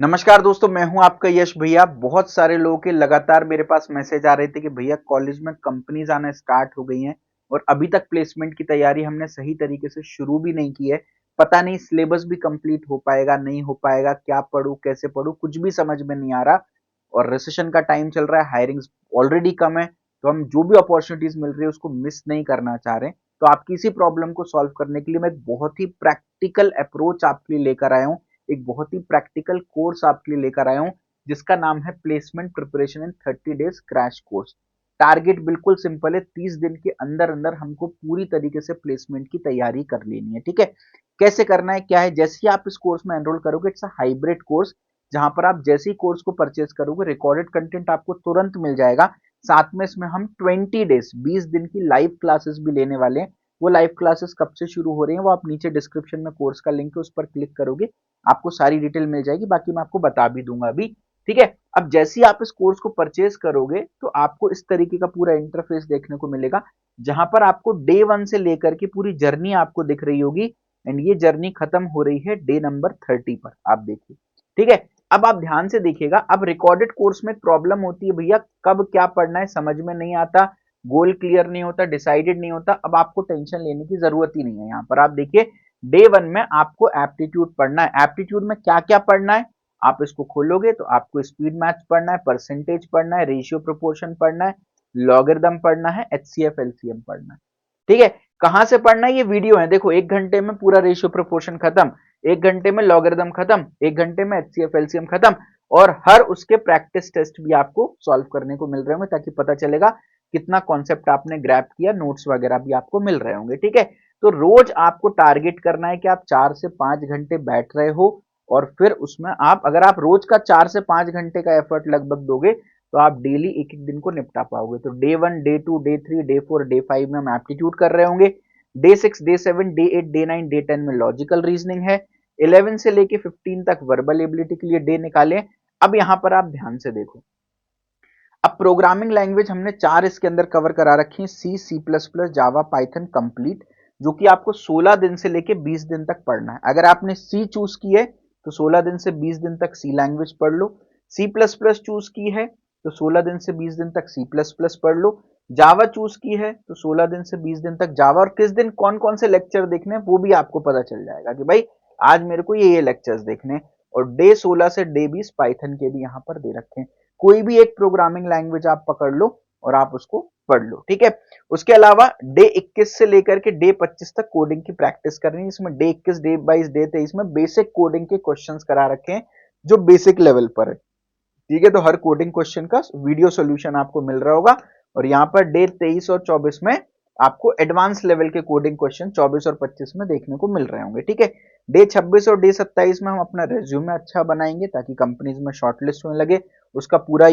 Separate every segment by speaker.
Speaker 1: नमस्कार दोस्तों, मैं हूं आपका यश भैया। बहुत सारे लोगों के लगातार मेरे पास मैसेज आ रहे थे कि भैया कॉलेज में कंपनीज आना स्टार्ट हो गई हैं और अभी तक प्लेसमेंट की तैयारी हमने सही तरीके से शुरू भी नहीं की है। पता नहीं सिलेबस भी कंप्लीट हो पाएगा नहीं हो पाएगा, क्या पढूं कैसे पढूं कुछ भी समझ में नहीं आ रहा। और रिसेशन का टाइम चल रहा है, हायरिंग ऑलरेडी कम है, तो हम जो भी अपॉर्चुनिटीज मिल रही है उसको मिस नहीं करना चाह रहे हैं। तो आपकी इसी प्रॉब्लम को सॉल्व करने के लिए मैं एक बहुत ही प्रैक्टिकल अप्रोच आपके लिए लेकर आया हूँ। एक बहुत ही प्रैक्टिकल कोर्स आपके लिए लेकर आया हूं जिसका नाम है placement preparation in 30 days crash course. Target बिल्कुल सिंपल है, 30 दिन के अंदर अंदर हमको पूरी तरीके से प्लेसमेंट की तैयारी कर लेनी है। ठीक है, कैसे करना है क्या है, जैसे ही आप इस कोर्स में एनरोल करोगे, इट्स अ हाइब्रिड कोर्स जहां पर आप जैसे ही कोर्स को परचेज करोगे रिकॉर्डेड कंटेंट आपको तुरंत मिल जाएगा। साथ में इसमें हम 20 डेज 20 दिन की लाइव क्लासेस भी लेने वाले हैं। वो लाइव क्लासेस कब से शुरू हो रही हैं वो आप नीचे डिस्क्रिप्शन में कोर्स का लिंक है उस पर क्लिक करोगे, आपको सारी डिटेल मिल जाएगी। बाकी मैं आपको बता भी दूंगा अभी। ठीक है, अब जैसे ही आप इस कोर्स को परचेज करोगे तो आपको इस तरीके का पूरा इंटरफेस देखने को मिलेगा जहां पर आपको डे 1 से लेकर के पूरी जर्नी आपको दिख रही होगी। एंड ये जर्नी खत्म हो रही है डे नंबर 30 पर, आप देखिए। ठीक है, अब आप ध्यान से देखिएगा। अब रिकॉर्डेड कोर्स में प्रॉब्लम होती है भैया, कब क्या पढ़ना है समझ में नहीं आता, गोल क्लियर नहीं होता, डिसाइडेड नहीं होता। अब आपको टेंशन लेने की जरूरत ही नहीं है। यहाँ पर आप देखिए, डे 1 में आपको एप्टीट्यूड पढ़ना है। एप्टीट्यूड में क्या क्या पढ़ना है, आप इसको खोलोगे तो आपको स्पीड मैथ्स पढ़ना है, परसेंटेज पढ़ना है, रेशियो प्रोपोर्शन पढ़ना है, लॉगरिथम पढ़ना है, एचसीएफ एलसीएम पढ़ना है। ठीक है, कहां से पढ़ना है, ये वीडियो है, देखो 1 घंटे में पूरा रेशियो प्रोपोर्शन खत्म, 1 घंटे में लॉगरिथम खत्म, 1 घंटे में एचसीएफ एलसीएम खत्म। और हर उसके प्रैक्टिस टेस्ट भी आपको सॉल्व करने को मिल रहे होंगे ताकि पता चलेगा कितना कॉन्सेप्ट आपने ग्रैप किया, नोट्स वगैरह भी आपको मिल रहे होंगे। ठीक है, तो रोज आपको टारगेट करना है कि आप 4 से 5 घंटे बैठ रहे हो और फिर उसमें आप, अगर आप रोज का 4 से 5 घंटे का एफर्ट लगभग दोगे तो आप डेली एक एक दिन को निपटा पाओगे। तो day 1 day 2 day 3 day 4 day 5 में हम एप्टीट्यूड कर रहे होंगे, day 6 day 7 day 8 day 9 day 10 में लॉजिकल रीजनिंग है, 11 से लेके 15 तक वर्बल एबिलिटी के लिए डे निकालें। अब यहां पर आप ध्यान से देखो, अब प्रोग्रामिंग लैंग्वेज हमने 4 इसके अंदर कवर करा रखी है, C C plus plus Java Python complete, जो कि आपको 16 दिन से लेके 20 दिन तक पढ़ना है। अगर आपने सी चूज की है तो 16 दिन से 20 दिन तक सी लैंग्वेज पढ़ लो, सी प्लस प्लस चूज की है तो 16 दिन से 20 दिन तक सी प्लस प्लस पढ़ लो, जावा चूज की है तो 16 दिन से 20 दिन तक जावा। और किस दिन कौन कौन से लेक्चर देखने हैं वो भी आपको पता चल जाएगा कि भाई आज मेरे को ये लेक्चर्स देखने हैं। और डे 16 से डे 20 पाइथन के भी यहाँ पर दे रखे हैं। कोई भी एक प्रोग्रामिंग लैंग्वेज आप पकड़ लो और आप उसको पढ़ लो। ठीक है, उसके अलावा डे 21 से लेकर के डे 25 तक कोडिंग की प्रैक्टिस करनी है। इसमें डे 21 डे 22 डे 23 में बेसिक कोडिंग के क्वेश्चंस करा रखे हैं जो बेसिक लेवल पर है। ठीक है, तो हर कोडिंग क्वेश्चन का वीडियो सॉल्यूशन आपको मिल रहा होगा। और यहाँ पर डे 23 और 24 में आपको एडवांस लेवल के कोडिंग क्वेश्चन 24 और 25 में देखने को मिल रहे होंगे। ठीक है, डे 26 और डे 27 में हम अपना रेज्यूमे अच्छा बनाएंगे ताकि कंपनीज में शॉर्टलिस्ट होने लगे। उसका पूरा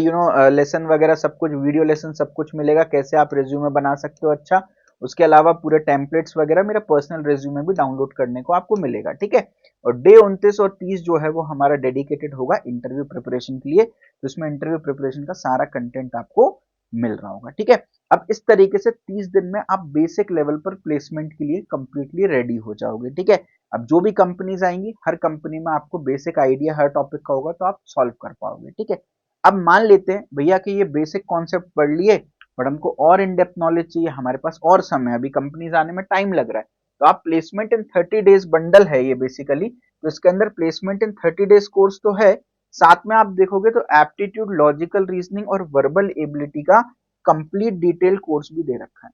Speaker 1: लेसन वगैरह सब कुछ, वीडियो लेसन सब कुछ मिलेगा, कैसे आप रेज्यूमे बना सकते हो अच्छा। उसके अलावा पूरे टेम्पलेट्स वगैरह, मेरा पर्सनल रेज्यूमे भी डाउनलोड करने को आपको मिलेगा। ठीक है, और डे 29 और 30 जो है वो हमारा डेडिकेटेड होगा इंटरव्यू प्रिपरेशन के लिए। तो इसमें इंटरव्यू प्रिपरेशन का सारा कंटेंट आपको मिल रहा होगा। ठीक है, अब इस तरीके से 30 दिन में आप बेसिक लेवल पर प्लेसमेंट के लिए कंप्लीटली रेडी हो जाओगे। ठीक है, अब जो भी कंपनीज आएंगी हर कंपनी में आपको बेसिक आइडिया हर टॉपिक का होगा तो आप सॉल्व कर पाओगे। ठीक है, अब मान लेते हैं भैया कि ये बेसिक कॉन्सेप्ट पढ़ लिए बट हमको और इन डेप्थ नॉलेज चाहिए, हमारे पास और समय, अभी कंपनीज आने में टाइम लग रहा है। तो आप प्लेसमेंट इन 30 डेज बंडल है ये बेसिकली, तो इसके अंदर प्लेसमेंट इन 30 डेज कोर्स तो है, साथ में आप देखोगे तो एप्टीट्यूड, लॉजिकल रीजनिंग और वर्बल एबिलिटी का कंप्लीट डिटेल कोर्स भी दे रखा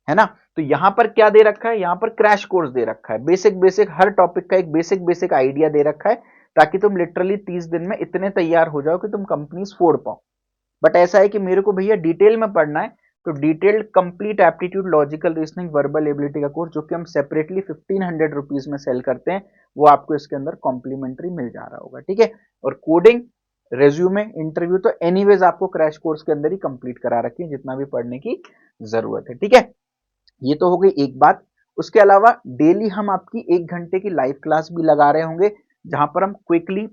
Speaker 1: है ना। तो यहां पर क्या दे रखा है, यहां पर क्रैश कोर्स दे रखा है, बेसिक बेसिक हर टॉपिक का एक बेसिक बेसिक आइडिया दे रखा है ताकि तुम लिटरली 30 दिन में इतने तैयार हो जाओ कि तुम कंपनीज फोड़ पाओ। बट ऐसा है कि मेरे को भैया डिटेल में पढ़ना है, तो detailed complete aptitude, logical reasoning, verbal ability का कोर्स जो कि हम सेपरेटली 1500 रुपीज में सेल करते हैं, वो आपको इसके अंदर कॉम्प्लीमेंट्री मिल जा रहा होगा। ठीक है, और कोडिंग, रेज्यूमे, इंटरव्यू तो एनीवेज आपको क्रैश कोर्स के अंदर ही कंप्लीट करा रखी है, जितना भी पढ़ने की जरूरत है। ठीक है, ये तो हो गई एक बात। उसके अलावा डेली हम आपकी 1 घंटे की लाइव क्लास भी लगा रहे होंगे जहां पर हम क्विकली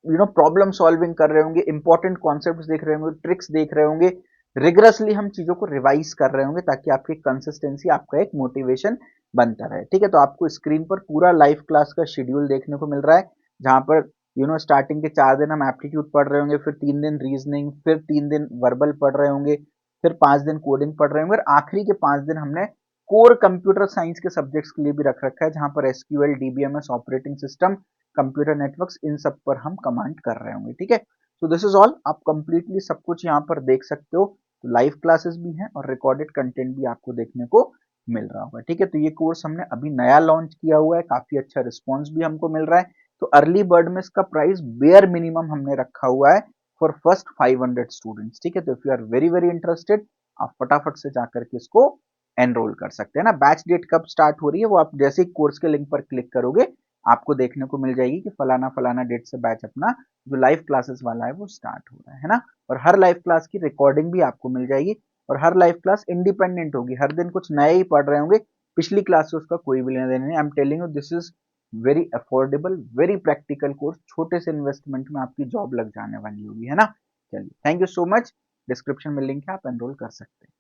Speaker 1: प्रॉब्लम सॉल्विंग कर रहे होंगे, इंपॉर्टेंट कॉन्सेप्ट्स देख रहे होंगे, ट्रिक्स देख रहे होंगे, रिगरसली हम चीजों को रिवाइज कर रहे होंगे ताकि आपकी कंसिस्टेंसी, आपका एक मोटिवेशन बनता रहे। ठीक है, तो आपको स्क्रीन पर पूरा लाइव क्लास का शेड्यूल देखने को मिल रहा है जहां पर स्टार्टिंग के 4 दिन हम एप्टीट्यूड पढ़ रहे होंगे, फिर 3 दिन रीजनिंग, फिर 3 दिन वर्बल पढ़ रहे होंगे, फिर 5 दिन कोडिंग पढ़ रहे होंगे, और आखिरी के 5 दिन हमने कोर कंप्यूटर साइंस के सब्जेक्ट्स के लिए भी रख रखा है, जहां पर SQL, DBMS, operating system, computer networks, इन सब पर हम कमांड कर रहे होंगे। ठीक है, तो दिस इज ऑल। आप कंप्लीटली सब कुछ यहाँ पर देख सकते हो। तो लाइव क्लासेस भी हैं और रिकॉर्डेड कंटेंट भी आपको देखने को मिल रहा होगा। ठीक है, तो ये कोर्स हमने अभी नया लॉन्च किया हुआ है, काफी अच्छा रिस्पॉन्स भी हमको मिल रहा है। तो अर्ली बर्ड में इसका प्राइस बेयर मिनिमम हमने रखा हुआ है फॉर फर्स्ट 500 स्टूडेंट्स। ठीक है, तो if you are very very interested, आप फटाफट से जाकर के इसको एनरोल कर सकते हैं ना। बैच डेट कब स्टार्ट हो रही है वो आप जैसे ही कोर्स के लिंक पर क्लिक करोगे आपको देखने को मिल जाएगी कि फलाना फलाना डेट से बैच अपना जो लाइव क्लासेस वाला है वो स्टार्ट हो रहा है ना। और हर लाइव क्लास की रिकॉर्डिंग भी आपको मिल जाएगी, और हर लाइव क्लास इंडिपेंडेंट होगी, हर दिन कुछ नए ही पढ़ रहे होंगे, पिछली क्लास से उसका कोई भी लेना देना नहीं। I am telling you this is very affordable, very practical course, छोटे से इन्वेस्टमेंट में आपकी जॉब लग जाने वाली होगी, है ना। चलिए, thank you so much. Description में लिंक है, आप एनरोल कर सकते हैं।